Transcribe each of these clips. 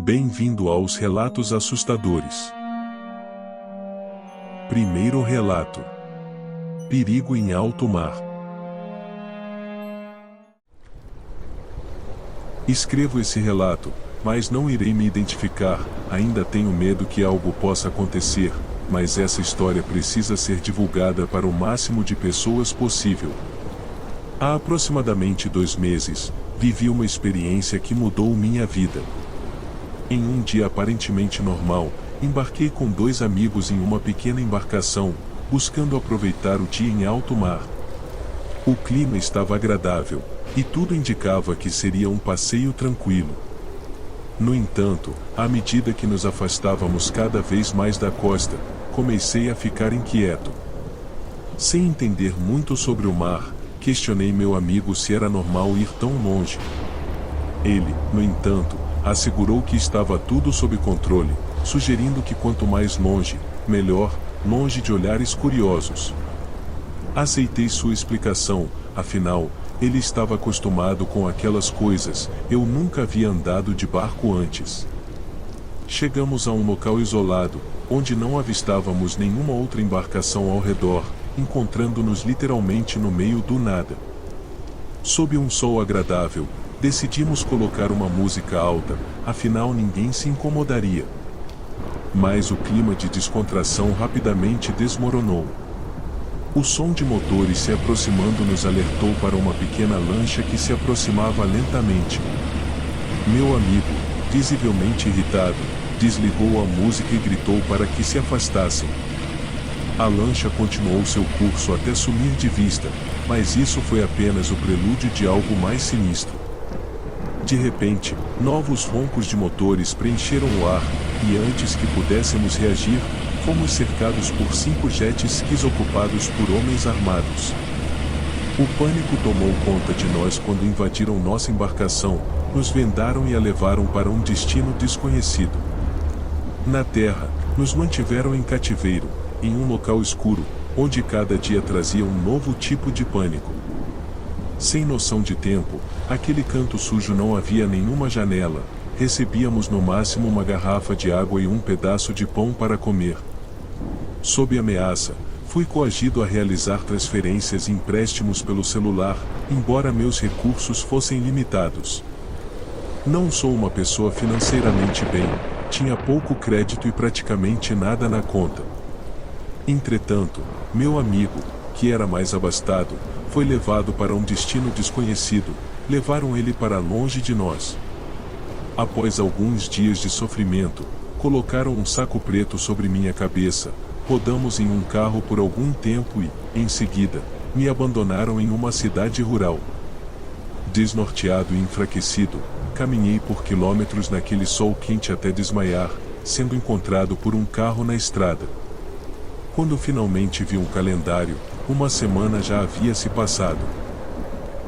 Bem-vindo aos relatos assustadores. Primeiro relato: perigo em alto mar. Escrevo esse relato, mas não irei me identificar, ainda tenho medo que algo possa acontecer, mas essa história precisa ser divulgada para o máximo de pessoas possível. Há aproximadamente 2 meses, vivi uma experiência que mudou minha vida. Em um dia aparentemente normal, embarquei com 2 amigos em uma pequena embarcação, buscando aproveitar o dia em alto mar. O clima estava agradável, e tudo indicava que seria um passeio tranquilo. No entanto, à medida que nos afastávamos cada vez mais da costa, comecei a ficar inquieto. Sem entender muito sobre o mar, questionei meu amigo se era normal ir tão longe. Ele, no entanto, assegurou que estava tudo sob controle, sugerindo que quanto mais longe, melhor, longe de olhares curiosos. Aceitei sua explicação, afinal, ele estava acostumado com aquelas coisas, eu nunca havia andado de barco antes. Chegamos a um local isolado, onde não avistávamos nenhuma outra embarcação ao redor, encontrando-nos literalmente no meio do nada. Sob um sol agradável, decidimos colocar uma música alta, afinal ninguém se incomodaria. Mas o clima de descontração rapidamente desmoronou. O som de motores se aproximando nos alertou para uma pequena lancha que se aproximava lentamente. Meu amigo, visivelmente irritado, desligou a música e gritou para que se afastassem. A lancha continuou seu curso até sumir de vista, mas isso foi apenas o prelúdio de algo mais sinistro. De repente, novos roncos de motores preencheram o ar, e antes que pudéssemos reagir, fomos cercados por 5 jet skis ocupados por homens armados. O pânico tomou conta de nós quando invadiram nossa embarcação, nos vendaram e a levaram para um destino desconhecido. Na terra, nos mantiveram em cativeiro, em um local escuro, onde cada dia trazia um novo tipo de pânico. Sem noção de tempo, aquele canto sujo não havia nenhuma janela, recebíamos no máximo uma garrafa de água e um pedaço de pão para comer. Sob ameaça, fui coagido a realizar transferências e empréstimos pelo celular, embora meus recursos fossem limitados. Não sou uma pessoa financeiramente bem, tinha pouco crédito e praticamente nada na conta. Entretanto, meu amigo, que era mais abastado, foi levado para um destino desconhecido, levaram ele para longe de nós. Após alguns dias de sofrimento, colocaram um saco preto sobre minha cabeça, rodamos em um carro por algum tempo e, em seguida, me abandonaram em uma cidade rural. Desnorteado e enfraquecido, caminhei por quilômetros naquele sol quente até desmaiar, sendo encontrado por um carro na estrada. Quando finalmente vi um calendário, uma semana já havia se passado.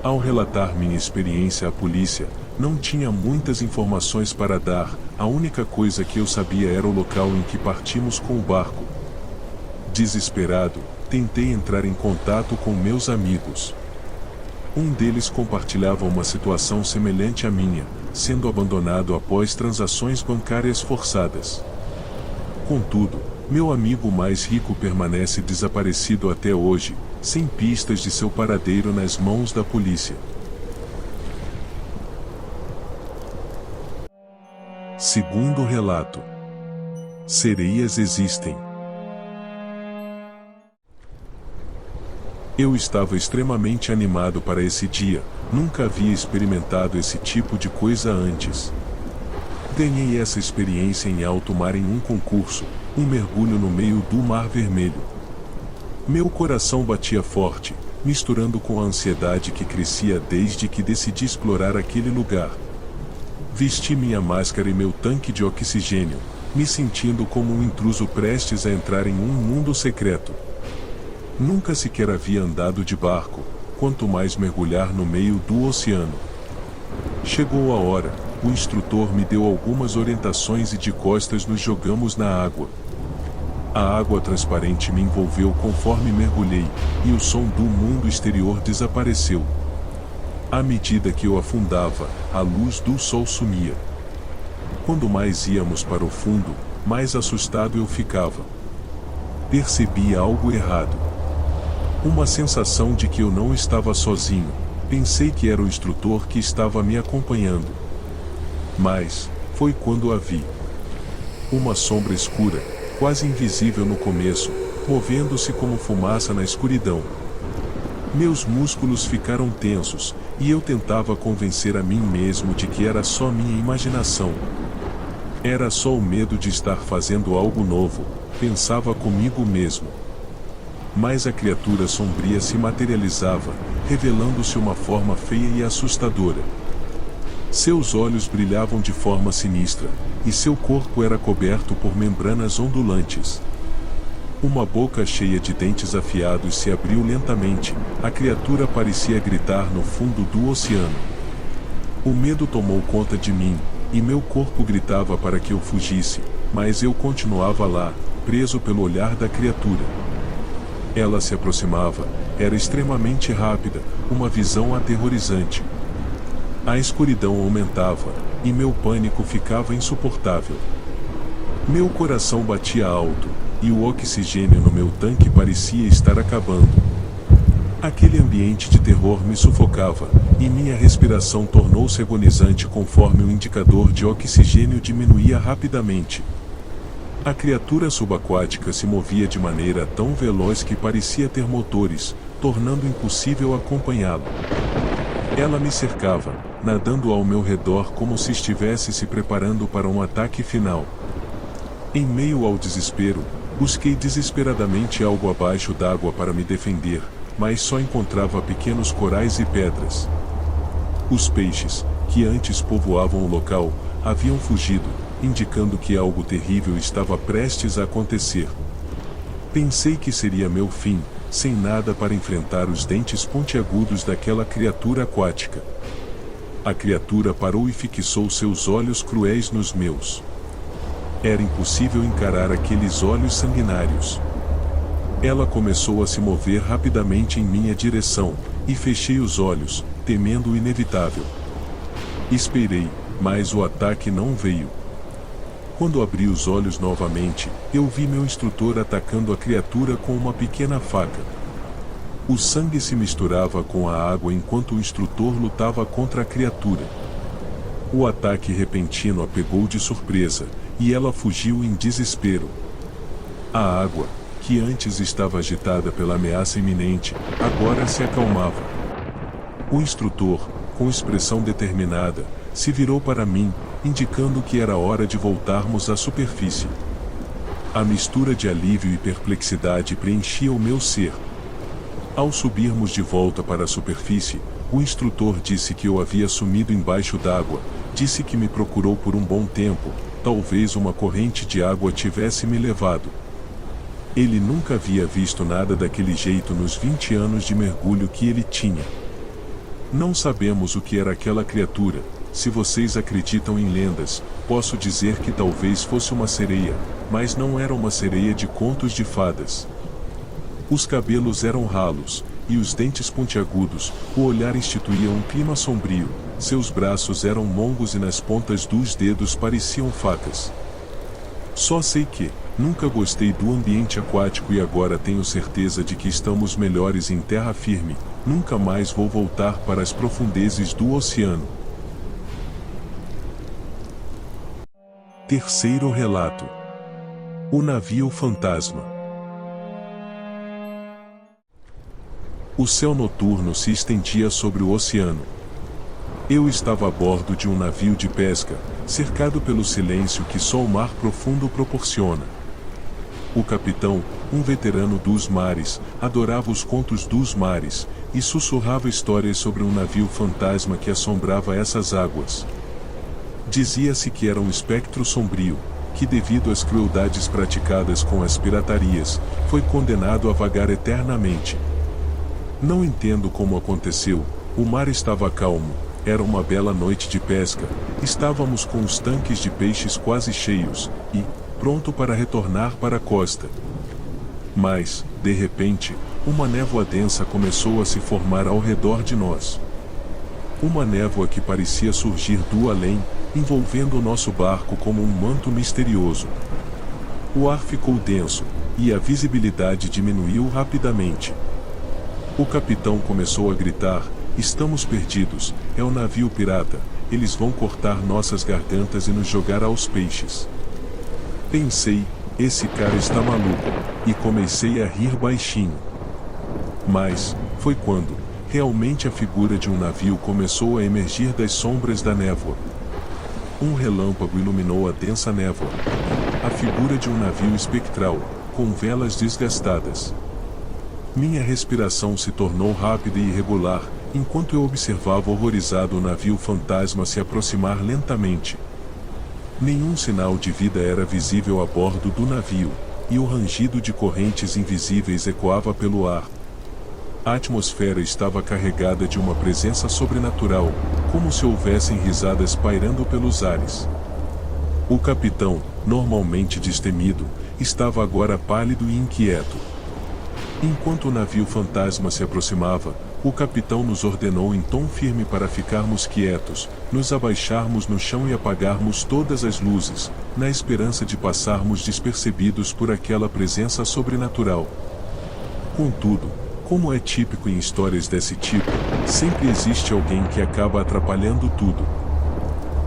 Ao relatar minha experiência à polícia, não tinha muitas informações para dar, a única coisa que eu sabia era o local em que partimos com o barco. Desesperado, tentei entrar em contato com meus amigos. Um deles compartilhava uma situação semelhante à minha, sendo abandonado após transações bancárias forçadas. Contudo, meu amigo mais rico permanece desaparecido até hoje, sem pistas de seu paradeiro nas mãos da polícia. Segundo relato: sereias existem. Eu estava extremamente animado para esse dia, nunca havia experimentado esse tipo de coisa antes. Ganhei essa experiência em alto mar em um concurso, um mergulho no meio do Mar Vermelho. Meu coração batia forte, misturando com a ansiedade que crescia desde que decidi explorar aquele lugar. Vesti minha máscara e meu tanque de oxigênio, me sentindo como um intruso prestes a entrar em um mundo secreto. Nunca sequer havia andado de barco, quanto mais mergulhar no meio do oceano. Chegou a hora, o instrutor me deu algumas orientações e de costas nos jogamos na água. A água transparente me envolveu conforme mergulhei, e o som do mundo exterior desapareceu. À medida que eu afundava, a luz do sol sumia. Quando mais íamos para o fundo, mais assustado eu ficava. Percebi algo errado. Uma sensação de que eu não estava sozinho. Pensei que era o instrutor que estava me acompanhando. Mas, foi quando a vi. Uma sombra escura, quase invisível no começo, movendo-se como fumaça na escuridão. Meus músculos ficaram tensos, e eu tentava convencer a mim mesmo de que era só minha imaginação. Era só o medo de estar fazendo algo novo, pensava comigo mesmo. Mas a criatura sombria se materializava, revelando-se uma forma feia e assustadora. Seus olhos brilhavam de forma sinistra, e seu corpo era coberto por membranas ondulantes. Uma boca cheia de dentes afiados se abriu lentamente, a criatura parecia gritar no fundo do oceano. O medo tomou conta de mim, e meu corpo gritava para que eu fugisse, mas eu continuava lá, preso pelo olhar da criatura. Ela se aproximava, era extremamente rápida, uma visão aterrorizante. A escuridão aumentava, e meu pânico ficava insuportável. Meu coração batia alto, e o oxigênio no meu tanque parecia estar acabando. Aquele ambiente de terror me sufocava, e minha respiração tornou-se agonizante conforme o indicador de oxigênio diminuía rapidamente. A criatura subaquática se movia de maneira tão veloz que parecia ter motores, tornando impossível acompanhá-la. Ela me cercava, nadando ao meu redor como se estivesse se preparando para um ataque final. Em meio ao desespero, busquei desesperadamente algo abaixo d'água para me defender, mas só encontrava pequenos corais e pedras. Os peixes, que antes povoavam o local, haviam fugido, indicando que algo terrível estava prestes a acontecer. Pensei que seria meu fim, sem nada para enfrentar os dentes pontiagudos daquela criatura aquática. A criatura parou e fixou seus olhos cruéis nos meus. Era impossível encarar aqueles olhos sanguinários. Ela começou a se mover rapidamente em minha direção, e fechei os olhos, temendo o inevitável. Esperei, mas o ataque não veio. Quando abri os olhos novamente, eu vi meu instrutor atacando a criatura com uma pequena faca. O sangue se misturava com a água enquanto o instrutor lutava contra a criatura. O ataque repentino a pegou de surpresa, e ela fugiu em desespero. A água, que antes estava agitada pela ameaça iminente, agora se acalmava. O instrutor, com expressão determinada, se virou para mim, indicando que era hora de voltarmos à superfície. A mistura de alívio e perplexidade preenchia o meu ser. Ao subirmos de volta para a superfície, o instrutor disse que eu havia sumido embaixo d'água, disse que me procurou por um bom tempo, talvez uma corrente de água tivesse me levado. Ele nunca havia visto nada daquele jeito nos 20 anos de mergulho que ele tinha. Não sabemos o que era aquela criatura. Se vocês acreditam em lendas, posso dizer que talvez fosse uma sereia, mas não era uma sereia de contos de fadas. Os cabelos eram ralos, e os dentes pontiagudos, o olhar instituía um clima sombrio, seus braços eram longos e nas pontas dos dedos pareciam facas. Só sei que, nunca gostei do ambiente aquático e agora tenho certeza de que estamos melhores em terra firme, nunca mais vou voltar para as profundezas do oceano. Terceiro relato. O navio fantasma. O céu noturno se estendia sobre o oceano. Eu estava a bordo de um navio de pesca, cercado pelo silêncio que só o mar profundo proporciona. O capitão, um veterano dos mares, adorava os contos dos mares, e sussurrava histórias sobre um navio fantasma que assombrava essas águas. Dizia-se que era um espectro sombrio, que devido às crueldades praticadas com as piratarias, foi condenado a vagar eternamente. Não entendo como aconteceu, o mar estava calmo, era uma bela noite de pesca, estávamos com os tanques de peixes quase cheios, e, pronto para retornar para a costa. Mas, de repente, uma névoa densa começou a se formar ao redor de nós. Uma névoa que parecia surgir do além, envolvendo o nosso barco como um manto misterioso. O ar ficou denso, e a visibilidade diminuiu rapidamente. O capitão começou a gritar: "Estamos perdidos, é o navio pirata, eles vão cortar nossas gargantas e nos jogar aos peixes." Pensei, esse cara está maluco, e comecei a rir baixinho. Mas, foi quando, realmente a figura de um navio começou a emergir das sombras da névoa. Um relâmpago iluminou a densa névoa. A figura de um navio espectral, com velas desgastadas. Minha respiração se tornou rápida e irregular, enquanto eu observava horrorizado o navio fantasma se aproximar lentamente. Nenhum sinal de vida era visível a bordo do navio, e o rangido de correntes invisíveis ecoava pelo ar. A atmosfera estava carregada de uma presença sobrenatural, como se houvessem risadas pairando pelos ares. O capitão, normalmente destemido, estava agora pálido e inquieto. Enquanto o navio fantasma se aproximava, o capitão nos ordenou em tom firme para ficarmos quietos, nos abaixarmos no chão e apagarmos todas as luzes, na esperança de passarmos despercebidos por aquela presença sobrenatural. Contudo, como é típico em histórias desse tipo, sempre existe alguém que acaba atrapalhando tudo.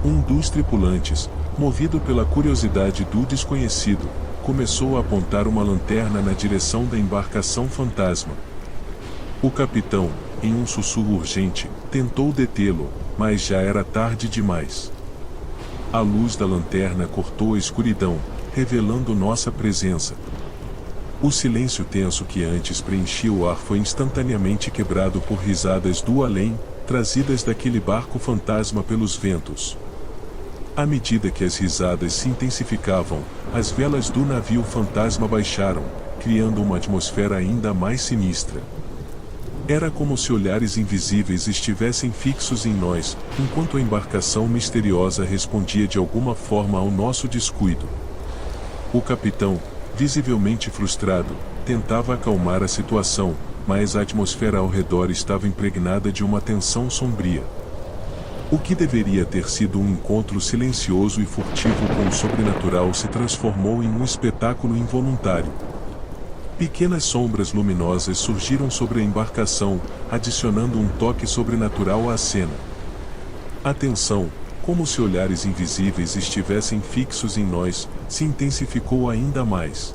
Um dos tripulantes, movido pela curiosidade do desconhecido, começou a apontar uma lanterna na direção da embarcação fantasma. O capitão, em um sussurro urgente, tentou detê-lo, mas já era tarde demais. A luz da lanterna cortou a escuridão, revelando nossa presença. O silêncio tenso que antes preenchia o ar foi instantaneamente quebrado por risadas do além, trazidas daquele barco fantasma pelos ventos. À medida que as risadas se intensificavam, as velas do navio fantasma baixaram, criando uma atmosfera ainda mais sinistra. Era como se olhares invisíveis estivessem fixos em nós, enquanto a embarcação misteriosa respondia de alguma forma ao nosso descuido. O capitão, visivelmente frustrado, tentava acalmar a situação, mas a atmosfera ao redor estava impregnada de uma tensão sombria. O que deveria ter sido um encontro silencioso e furtivo com o sobrenatural se transformou em um espetáculo involuntário. Pequenas sombras luminosas surgiram sobre a embarcação, adicionando um toque sobrenatural à cena. A tensão, como se olhares invisíveis estivessem fixos em nós, se intensificou ainda mais.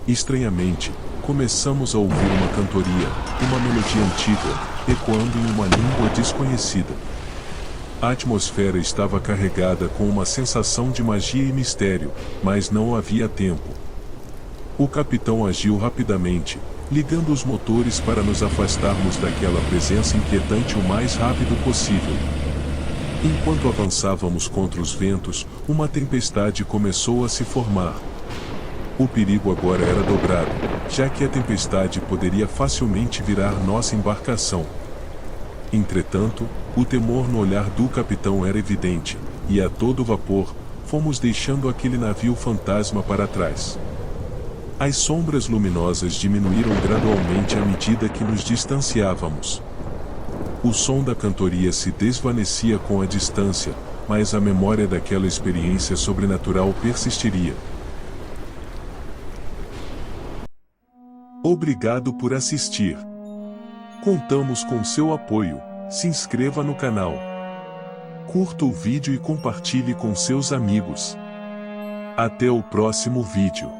Estranhamente, começamos a ouvir uma cantoria, uma melodia antiga, ecoando em uma língua desconhecida. A atmosfera estava carregada com uma sensação de magia e mistério, mas não havia tempo. O capitão agiu rapidamente, ligando os motores para nos afastarmos daquela presença inquietante o mais rápido possível. Enquanto avançávamos contra os ventos, uma tempestade começou a se formar. O perigo agora era dobrado, já que a tempestade poderia facilmente virar nossa embarcação. Entretanto, o temor no olhar do capitão era evidente, e a todo vapor, fomos deixando aquele navio fantasma para trás. As sombras luminosas diminuíram gradualmente à medida que nos distanciávamos. O som da cantoria se desvanecia com a distância, mas a memória daquela experiência sobrenatural persistiria. Obrigado por assistir. Contamos com seu apoio. Se inscreva no canal, curta o vídeo e compartilhe com seus amigos. Até o próximo vídeo.